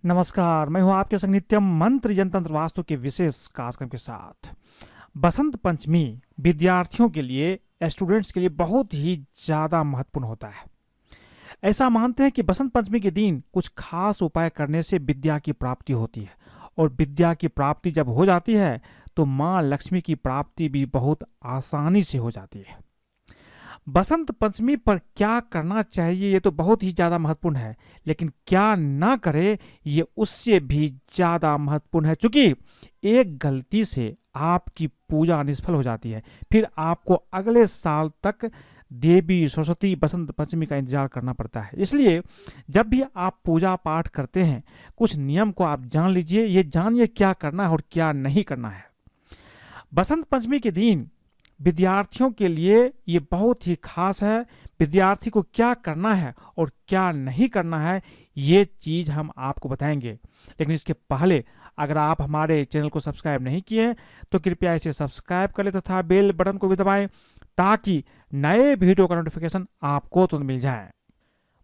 नमस्कार, मैं हूं आपके संग नित्यम मंत्र यंत्र वास्तु के विशेष कार्यक्रम के साथ। बसंत पंचमी विद्यार्थियों के लिए, स्टूडेंट्स के लिए बहुत ही ज़्यादा महत्वपूर्ण होता है। ऐसा मानते हैं कि बसंत पंचमी के दिन कुछ खास उपाय करने से विद्या की प्राप्ति होती है, और विद्या की प्राप्ति जब हो जाती है तो माँ लक्ष्मी की प्राप्ति भी बहुत आसानी से हो जाती है। बसंत पंचमी पर क्या करना चाहिए ये तो बहुत ही ज़्यादा महत्वपूर्ण है, लेकिन क्या ना करे ये उससे भी ज़्यादा महत्वपूर्ण है। चूंकि एक गलती से आपकी पूजा निष्फल हो जाती है, फिर आपको अगले साल तक देवी सरस्वती बसंत पंचमी का इंतजार करना पड़ता है। इसलिए जब भी आप पूजा पाठ करते हैं, कुछ नियम को आप जान लीजिए, ये जानिए क्या करना है और क्या नहीं करना है। बसंत पंचमी के दिन विद्यार्थियों के लिए ये बहुत ही खास है। विद्यार्थी को क्या करना है और क्या नहीं करना है ये चीज़ हम आपको बताएंगे, लेकिन इसके पहले अगर आप हमारे चैनल को सब्सक्राइब नहीं किए हैं तो कृपया इसे सब्सक्राइब कर ले तथा बेल बटन को भी दबाएं, ताकि नए वीडियो का नोटिफिकेशन आपको तुरंत मिल जाए।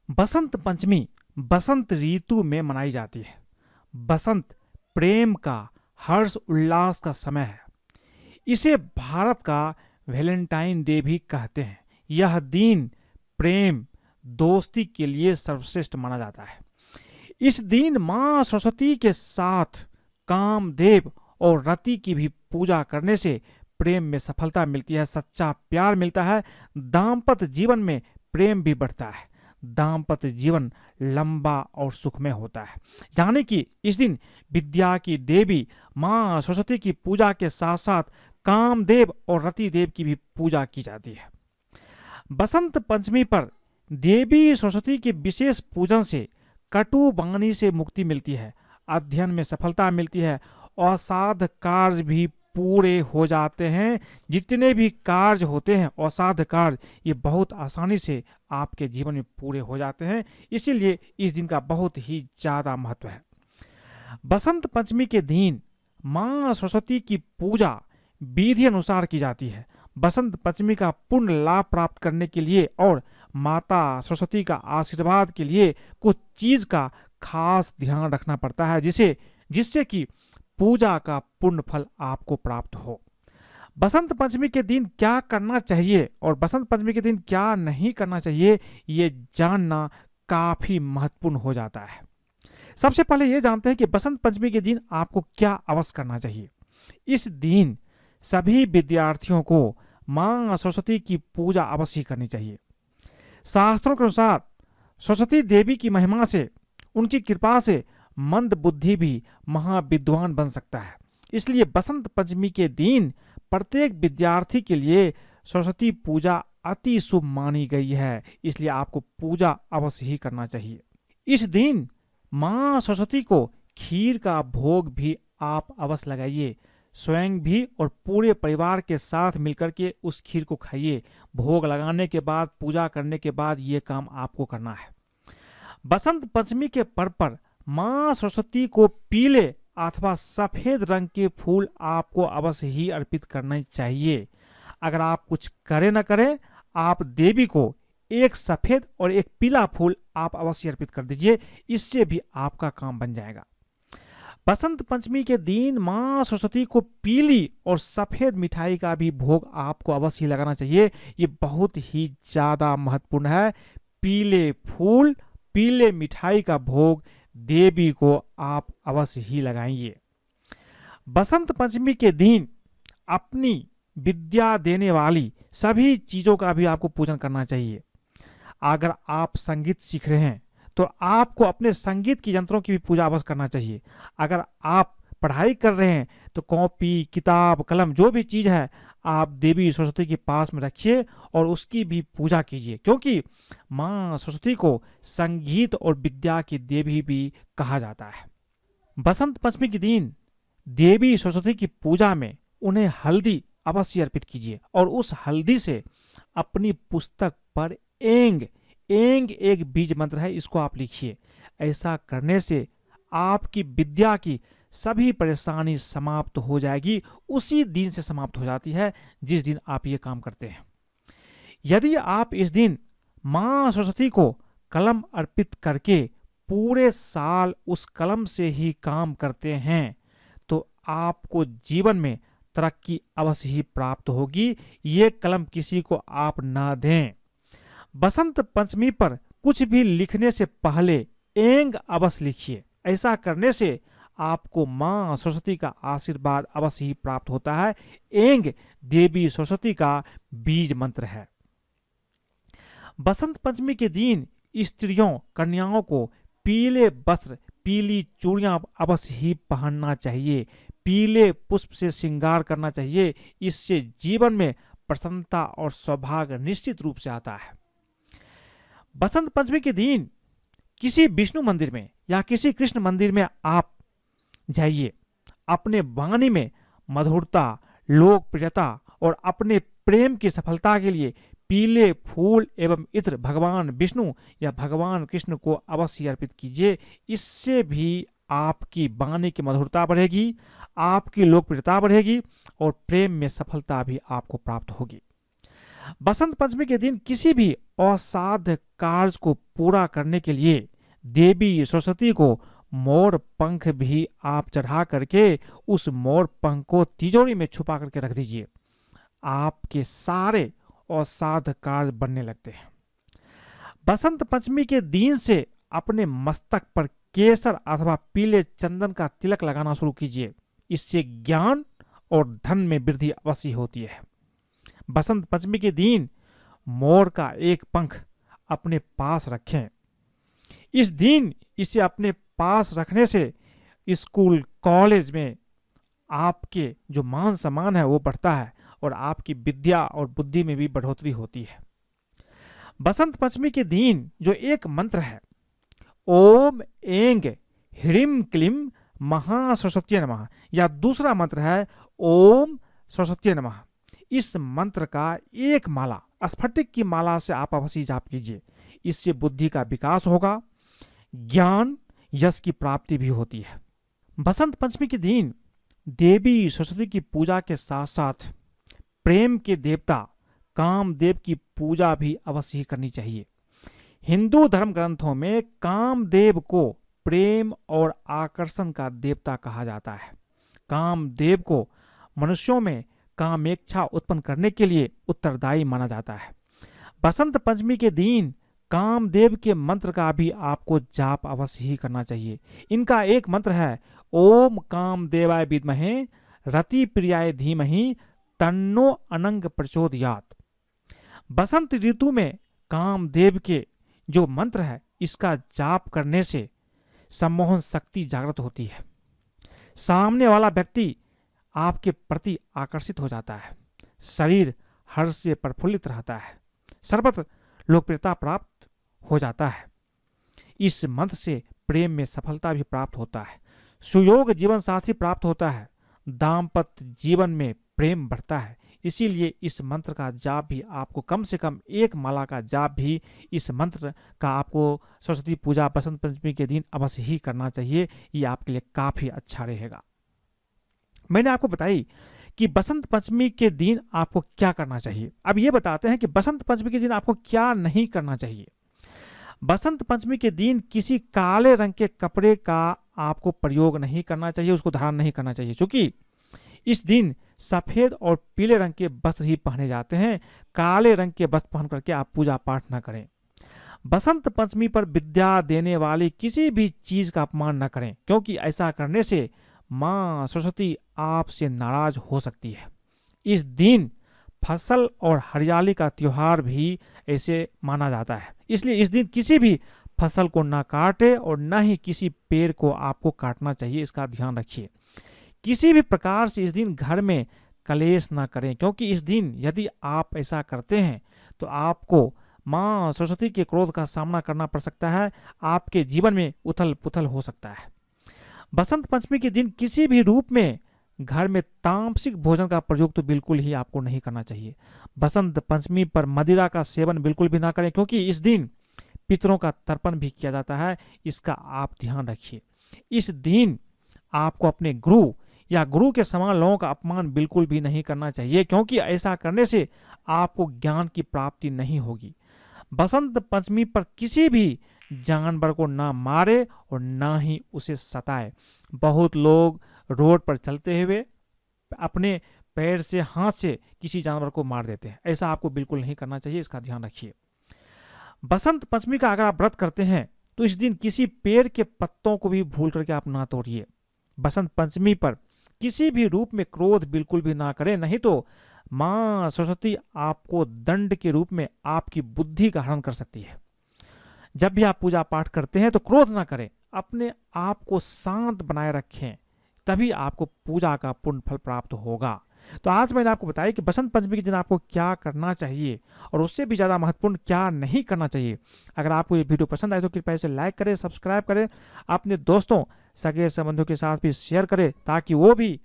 बसंत पंचमी बसंत ऋतु में मनाई जाती है। बसंत प्रेम का, हर्ष उल्लास का समय है। इसे भारत का वैलेंटाइन डे भी कहते हैं। यह दिन प्रेम, दोस्ती के लिए सर्वश्रेष्ठ माना जाता है। इस दिन मां सरस्वती के साथ कामदेव और रति की भी पूजा करने से प्रेम में सफलता मिलती है, सच्चा प्यार मिलता है, दाम्पत्य जीवन में प्रेम भी बढ़ता है, दाम्पत्य जीवन लंबा और सुखमय होता है। यानी कि इस दिन विद्या की देवी मां सरस्वती की पूजा के साथ साथ कामदेव और रति देव की भी पूजा की जाती है। बसंत पंचमी पर देवी सरस्वती के विशेष पूजन से कटु वाणी से मुक्ति मिलती है, अध्ययन में सफलता मिलती है, असाध्य कार्य भी पूरे हो जाते हैं। जितने भी कार्य होते हैं, असाध्य कार्य, ये बहुत आसानी से आपके जीवन में पूरे हो जाते हैं। इसीलिए इस दिन का बहुत ही ज़्यादा महत्व है। बसंत पंचमी के दिन मां सरस्वती की पूजा विधि अनुसार की जाती है। बसंत पंचमी का पूर्ण लाभ प्राप्त करने के लिए और माता सरस्वती का आशीर्वाद के लिए कुछ चीज का खास ध्यान रखना पड़ता है, जिससे कि पूजा का पूर्ण फल आपको प्राप्त हो। बसंत पंचमी के दिन क्या करना चाहिए और बसंत पंचमी के दिन क्या नहीं करना चाहिए, ये जानना काफी महत्वपूर्ण हो जाता है। सबसे पहले ये जानते हैं कि बसंत पंचमी के दिन आपको क्या अवश्य करना चाहिए। इस दिन सभी विद्यार्थियों को मां सरस्वती की पूजा अवश्य करनी चाहिए। शास्त्रों के अनुसार सरस्वती देवी की महिमा से, उनकी कृपा से मंद बुद्धि भी महाविद्वान बन सकता है। इसलिए बसंत पंचमी के दिन प्रत्येक विद्यार्थी के लिए सरस्वती पूजा अति शुभ मानी गई है, इसलिए आपको पूजा अवश्य ही करना चाहिए। इस दिन मां सरस्वती को खीर का भोग भी आप अवश्य लगाइए। स्वयं भी और पूरे परिवार के साथ मिलकर के उस खीर को खाइए। भोग लगाने के बाद, पूजा करने के बाद ये काम आपको करना है। बसंत पंचमी के पर्व पर मां सरस्वती को पीले अथवा सफेद रंग के फूल आपको अवश्य ही अर्पित करना चाहिए। अगर आप कुछ करें न करें, आप देवी को एक सफेद और एक पीला फूल आप अवश्य अर्पित कर दीजिए, इससे भी आपका काम बन जाएगा। बसंत पंचमी के दिन मां सरस्वती को पीली और सफेद मिठाई का भी भोग आपको अवश्य लगाना चाहिए। ये बहुत ही ज्यादा महत्वपूर्ण है। पीले फूल, पीले मिठाई का भोग देवी को आप अवश्य ही लगाइए। बसंत पंचमी के दिन अपनी विद्या देने वाली सभी चीजों का भी आपको पूजन करना चाहिए। अगर आप संगीत सीख रहे हैं तो आपको अपने संगीत के यंत्रों की भी पूजा अवश्य करना चाहिए। अगर आप पढ़ाई कर रहे हैं तो कॉपी, किताब, कलम, जो भी चीज़ है आप देवी सरस्वती के पास में रखिए और उसकी भी पूजा कीजिए, क्योंकि मां सरस्वती को संगीत और विद्या की देवी भी कहा जाता है। बसंत पंचमी के दिन देवी सरस्वती की पूजा में उन्हें हल्दी अवश्य अर्पित कीजिए और उस हल्दी से अपनी पुस्तक पर एंग एक बीज मंत्र है, इसको आप लिखिए। ऐसा करने से आपकी विद्या की सभी परेशानी समाप्त हो जाएगी। उसी दिन से समाप्त हो जाती है जिस दिन आप ये काम करते हैं। यदि आप इस दिन मां सरस्वती को कलम अर्पित करके पूरे साल उस कलम से ही काम करते हैं तो आपको जीवन में तरक्की अवश्य ही प्राप्त होगी। ये कलम किसी को आप ना दें। बसंत पंचमी पर कुछ भी लिखने से पहले एंग अवश्य लिखिए। ऐसा करने से आपको मां सरस्वती का आशीर्वाद अवश्य ही प्राप्त होता है। एंग देवी सरस्वती का बीज मंत्र है। बसंत पंचमी के दिन स्त्रियों कन्याओं को पीले वस्त्र, पीली चूड़ियां अवश्य ही पहनना चाहिए। पीले पुष्प से श्रृंगार करना चाहिए। इससे जीवन में प्रसन्नता और सौभाग्य निश्चित रूप से आता है। बसंत पंचमी के दिन किसी विष्णु मंदिर में या किसी कृष्ण मंदिर में आप जाइए। अपने वाणी में मधुरता, लोकप्रियता और अपने प्रेम की सफलता के लिए पीले फूल एवं इत्र भगवान विष्णु या भगवान कृष्ण को अवश्य अर्पित कीजिए। इससे भी आपकी वाणी की मधुरता बढ़ेगी, आपकी लोकप्रियता बढ़ेगी और प्रेम में सफलता भी आपको प्राप्त होगी। बसंत पंचमी के दिन किसी भी असाध्य कार्य को पूरा करने के लिए देवी सरस्वती को मोर पंख भी आप चढ़ा करके उस मोर पंख को तिजोरी में छुपा करके रख दीजिए। आपके सारे असाध्य कार्य बनने लगते हैं। बसंत पंचमी के दिन से अपने मस्तक पर केसर अथवा पीले चंदन का तिलक लगाना शुरू कीजिए। इससे ज्ञान और धन में वृद्धि अवश्य होती है। बसंत पंचमी के दिन मोर का एक पंख अपने पास रखें। इस दिन इसे अपने पास रखने से स्कूल कॉलेज में आपके जो मान सम्मान है वो बढ़ता है और आपकी विद्या और बुद्धि में भी बढ़ोतरी होती है। बसंत पंचमी के दिन जो एक मंत्र है, ओम एंग ह्रीम क्लीम महासरस्वती नमः, या दूसरा मंत्र है ओम सरस्वती नमः। इस मंत्र का एक माला स्फटिक की माला से आप अवश्य जाप कीजिए। इससे बुद्धि का विकास होगा, ज्ञान यश की प्राप्ति भी होती है। बसंत पंचमी के दिन देवी सरस्वती की पूजा के साथ साथ प्रेम के देवता कामदेव की पूजा भी अवश्य ही करनी चाहिए। हिंदू धर्म ग्रंथों में कामदेव को प्रेम और आकर्षण का देवता कहा जाता है। कामदेव को मनुष्यों में कामेच्छा उत्पन्न करने के लिए उत्तरदायी माना जाता है। बसंत पंचमी के दिन कामदेव के मंत्र का भी आपको जाप अवश्य ही करना चाहिए। इनका एक मंत्र है, ओम कामदेवाय विद्महे रति प्रियाय धीमहि तन्नो अनंग प्रचोदयात। बसंत ऋतु में कामदेव के जो मंत्र है इसका जाप करने से सम्मोहन शक्ति जागृत होती है। सामने वाला व्यक्ति आपके प्रति आकर्षित हो जाता है, शरीर हर्ष से प्रफुल्लित रहता है, सर्वत्र लोकप्रियता प्राप्त हो जाता है। इस मंत्र से प्रेम में सफलता भी प्राप्त होता है, सुयोग जीवन साथी प्राप्त होता है, दाम्पत्य जीवन में प्रेम बढ़ता है। इसीलिए इस मंत्र का जाप भी आपको कम से कम एक माला का जाप भी इस मंत्र का आपको सरस्वती पूजा बसंत पंचमी के दिन अवश्य ही करना चाहिए। ये आपके लिए काफी अच्छा रहेगा। मैंने आपको बताई कि बसंत पंचमी के दिन आपको क्या करना चाहिए। अब ये बताते हैं कि बसंत पंचमी के दिन आपको क्या नहीं करना चाहिए। बसंत पंचमी के दिन किसी काले रंग के कपड़े का आपको प्रयोग नहीं करना चाहिए, उसको धारण नहीं करना चाहिए, क्योंकि इस दिन सफेद और पीले रंग के वस्त्र ही पहने जाते हैं। काले रंग के वस्त्र पहन करके आप पूजा पाठ न करें। बसंत पंचमी पर विद्या देने वाली किसी भी चीज का अपमान न करें, क्योंकि ऐसा करने से मां सरस्वती आपसे नाराज हो सकती है। इस दिन फसल और हरियाली का त्योहार भी ऐसे माना जाता है, इसलिए इस दिन किसी भी फसल को ना काटे और न ही किसी पेड़ को आपको काटना चाहिए। इसका ध्यान रखिए। किसी भी प्रकार से इस दिन घर में कलेश ना करें, क्योंकि इस दिन यदि आप ऐसा करते हैं तो आपको मां सरस्वती के क्रोध का सामना करना पड़ सकता है, आपके जीवन में उथल पुथल हो सकता है। बसंत पंचमी के दिन किसी भी रूप में घर में तामसिक भोजन का प्रयोग तो बिल्कुल ही आपको नहीं करना चाहिए। बसंत पंचमी पर मदिरा का सेवन बिल्कुल भी ना करें, क्योंकि इस दिन पितरों का तर्पण भी किया जाता है। इसका आप ध्यान रखिए। इस दिन आपको अपने गुरु या गुरु के समान लोगों का अपमान बिल्कुल भी नहीं करना चाहिए, क्योंकि ऐसा करने से आपको ज्ञान की प्राप्ति नहीं होगी। बसंत पंचमी पर किसी भी जानवर को ना मारे और ना ही उसे सताए। बहुत लोग रोड पर चलते हुए अपने पैर से, हाथ से किसी जानवर को मार देते हैं। ऐसा आपको बिल्कुल नहीं करना चाहिए, इसका ध्यान रखिए। बसंत पंचमी का अगर आप व्रत करते हैं तो इस दिन किसी पेड़ के पत्तों को भी भूल करके आप ना तोड़िए। बसंत पंचमी पर किसी भी रूप में क्रोध बिल्कुल भी ना करें, नहीं तो मां सरस्वती आपको दंड के रूप में आपकी बुद्धि का हरण कर सकती है। जब भी आप पूजा पाठ करते हैं तो क्रोध ना करें, अपने आप को शांत बनाए रखें, तभी आपको पूजा का पुण्य फल प्राप्त होगा। तो आज मैंने आपको बताया कि बसंत पंचमी के दिन आपको क्या करना चाहिए और उससे भी ज़्यादा महत्वपूर्ण क्या नहीं करना चाहिए। अगर आपको ये वीडियो पसंद आए तो कृपया इसे लाइक करें, सब्सक्राइब करें, अपने दोस्तों सगे संबंधियों के साथ भी शेयर करें, ताकि वो भी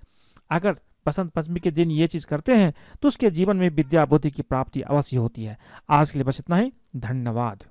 अगर बसंत पंचमी के दिन ये चीज़ करते हैं तो उसके जीवन में विद्या बुद्धि की प्राप्ति अवश्य होती है। आज के लिए बस इतना ही। धन्यवाद।